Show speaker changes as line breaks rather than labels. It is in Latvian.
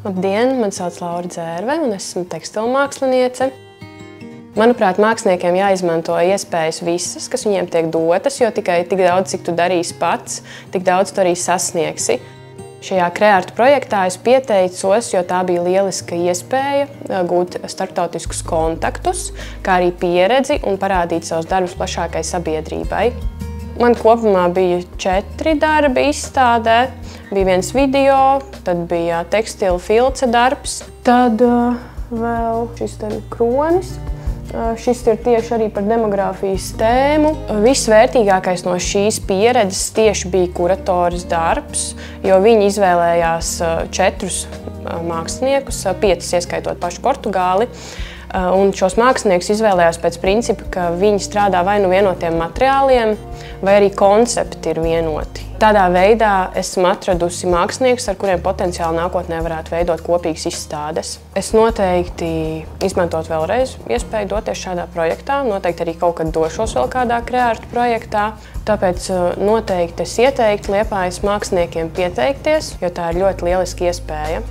Labdien, mani sauc Laura Dzērve un esmu tekstilmāksliniece. Manuprāt, māksliniekiem jāizmanto iespējas visas, kas viņiem tiek dotas, jo tikai tik daudz, cik tu darīsi pats, tik daudz tu arī sasniegsi. Šajā Kreārtu projektā es pieteicos, jo tā bija lieliska iespēja gūt starptautiskus kontaktus, kā arī pieredzi un parādīt savus darbus plašākai sabiedrībai. Man kopumā bija 4 darbi izstādē. Bija viens video, tad bija tekstila filce darbs, tad vēl šis te kronis. Šis ir tieši arī par demogrāfijas tēmu. Visvērtīgākais no šīs pieredzes tieši bija kuratoras darbs, jo viņi izvēlējās 4 māksliniekus, 5 ieskaitot pašu Portugāli. Un šos māksliniekus izvēlējās pēc principa, ka viņi strādā vai nu vienotiem materiāliem, vai arī koncepti ir vienoti. Tādā veidā esmu atradusi māksliniekus, ar kuriem potenciāli nākotnē varētu veidot kopīgas izstādes. Es noteikti izmantot vēlreiz iespēju doties šādā projektā, noteikti arī kaut kad došos vēl kādā Kreārtu projektā. Tāpēc noteikti es ieteiktu Liepājas māksliniekiem pieteikties, jo tā ir ļoti lieliska iespēja.